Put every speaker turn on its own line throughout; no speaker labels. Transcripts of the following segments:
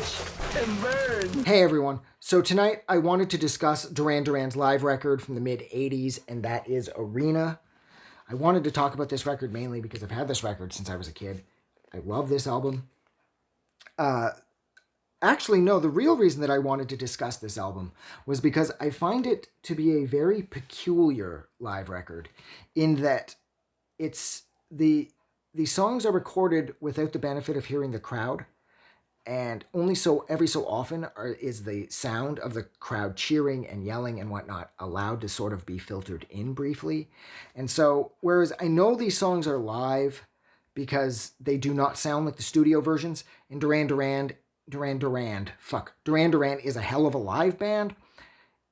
Watch and burn.
Hey everyone, so tonight I wanted to discuss Duran Duran's live record from the mid-80s, and that is Arena. I wanted to talk about this record mainly because I've had this record since I was a kid. I love this album. Actually, no, the real reason that I wanted to discuss this album was because I find it to be a very peculiar live record in that it's the songs are recorded without the benefit of hearing the crowd, and only so every so often is the sound of the crowd cheering and yelling and whatnot allowed to sort of be filtered in briefly. And so, whereas I know these songs are live because they do not sound like the studio versions, in Duran Duran is a hell of a live band.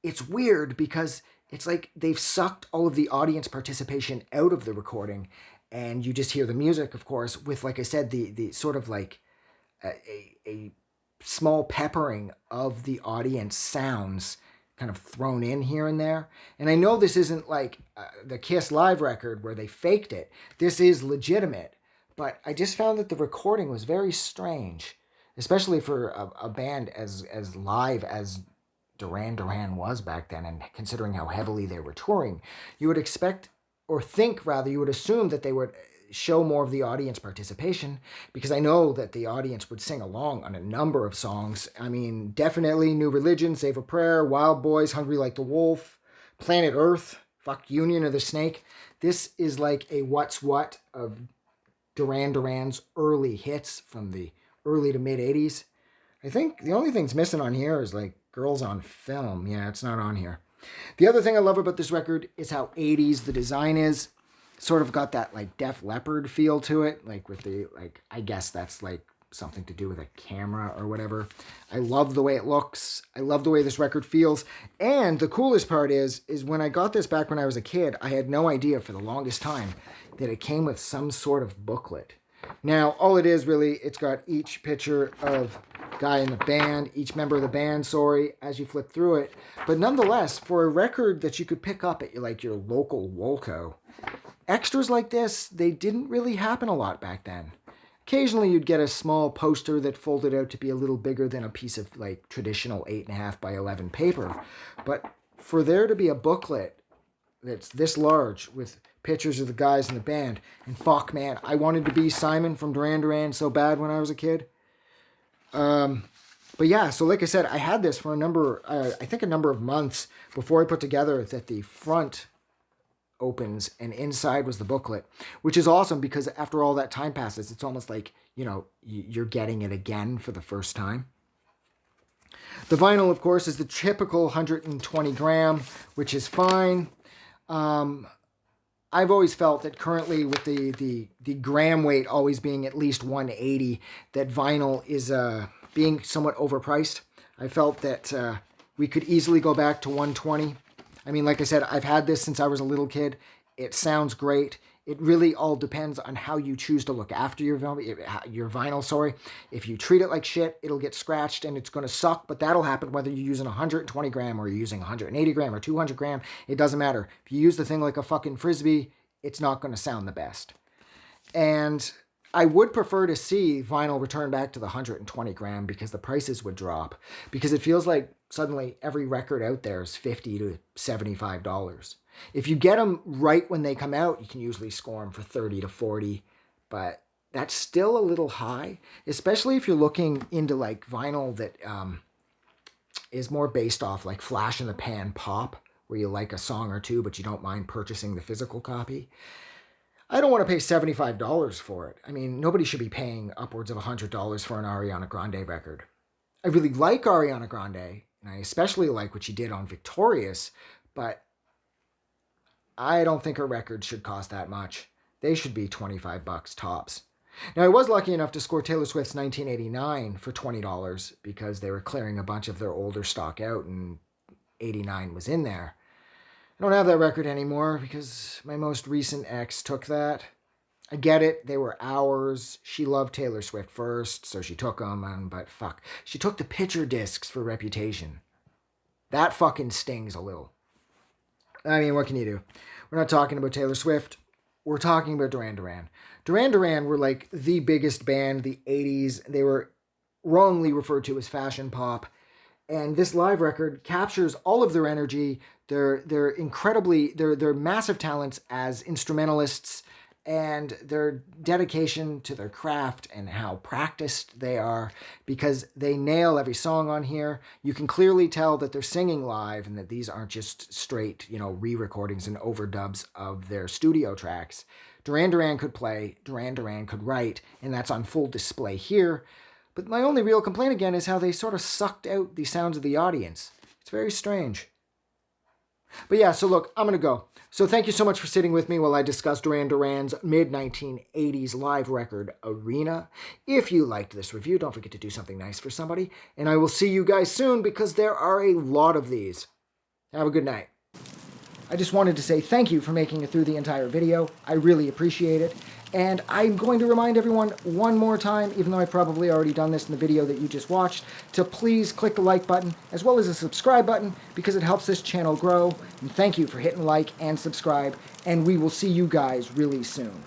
It's weird because it's like they've sucked all of the audience participation out of the recording, and you just hear the music, of course, with, like I said, the sort of like a small peppering of the audience sounds kind of thrown in here and there. And I know this isn't like the Kiss live record where they faked it. This is legitimate, but I just found that the recording was very strange, especially for a band as live as Duran Duran was back then, and considering how heavily they were touring. You would expect, or think rather, you would assume that they would show more of the audience participation, because I know that the audience would sing along on a number of songs. I mean, definitely New Religion, Save a Prayer, Wild Boys, Hungry Like the Wolf, Planet Earth, fuck Union of the Snake. This is like a what's what of Duran Duran's early hits from the early to mid 80s. I think the only thing's missing on here is like Girls on Film. Yeah, it's not on here. The other thing I love about this record is how 80s the design is. Sort of got that like Def Leppard feel to it, like with the, like, I guess that's like something to do with a camera or whatever. I love the way it looks. I love the way this record feels. And the coolest part is when I got this back when I was a kid, I had no idea for the longest time that it came with some sort of booklet. Now, all it is really, it's got each picture of guy in the band, each member of the band, as you flip through it. But nonetheless, for a record that you could pick up at like your local Wolco, extras like this, they didn't really happen a lot back then. Occasionally you'd get a small poster that folded out to be a little bigger than a piece of like traditional 8.5 by 11 paper. But for there to be a booklet that's this large with pictures of the guys in the band, and fuck man, I wanted to be Simon from Duran Duran so bad when I was a kid. But yeah, so like I said, I had this for a number of months before I put together that the front opens and inside was the booklet, which is awesome because after all that time passes, it's almost like, you know, you're getting it again for the first time. The vinyl, of course, is the typical 120 gram, which is fine. I've always felt that currently with the gram weight always being at least 180, that vinyl is being somewhat overpriced. I felt that we could easily go back to 120. I mean, like I said, I've had this since I was a little kid. It sounds great. It really all depends on how you choose to look after your vinyl. If you treat it like shit, it'll get scratched and it's going to suck, but that'll happen whether you're using 120 gram or you're using 180 gram or 200 gram. It doesn't matter. If you use the thing like a fucking Frisbee, it's not going to sound the best. And I would prefer to see vinyl return back to the 120 gram because the prices would drop. Because it feels like suddenly every record out there is $50 to $75. If you get them right when they come out, you can usually score them for 30 to 40. But that's still a little high, especially if you're looking into like vinyl that is more based off like flash in the pan pop, where you like a song or two, but you don't mind purchasing the physical copy. I don't want to pay $75 for it. I mean, nobody should be paying upwards of $100 for an Ariana Grande record. I really like Ariana Grande, and I especially like what she did on Victorious, but I don't think her records should cost that much. They should be $25 tops. Now, I was lucky enough to score Taylor Swift's 1989 for $20 because they were clearing a bunch of their older stock out, and 89 was in there. I don't have that record anymore because my most recent ex took that. I get it. They were ours. She loved Taylor Swift first, so she took them. But fuck, she took the picture discs for Reputation. That fucking stings a little. I mean, what can you do? We're not talking about Taylor Swift. We're talking about Duran Duran. Duran Duran were like the biggest band, the 80s. They were wrongly referred to as fashion pop. And this live record captures all of their energy, their massive talents as instrumentalists, and their dedication to their craft and how practiced they are, because they nail every song on here. You can clearly tell that they're singing live and that these aren't just straight, re-recordings and overdubs of their studio tracks. Duran Duran could play, Duran Duran could write, and that's on full display here. But my only real complaint again is how they sort of sucked out the sounds of the audience. It's very strange. But yeah, so look, I'm going to go. So thank you so much for sitting with me while I discussed Duran Duran's mid-1980s live record, Arena. If you liked this review, don't forget to do something nice for somebody. And I will see you guys soon because there are a lot of these. Have a good night. I just wanted to say thank you for making it through the entire video. I really appreciate it. And I'm going to remind everyone one more time, even though I've probably already done this in the video that you just watched, to please click the like button as well as the subscribe button because it helps this channel grow. And thank you for hitting like and subscribe, and we will see you guys really soon.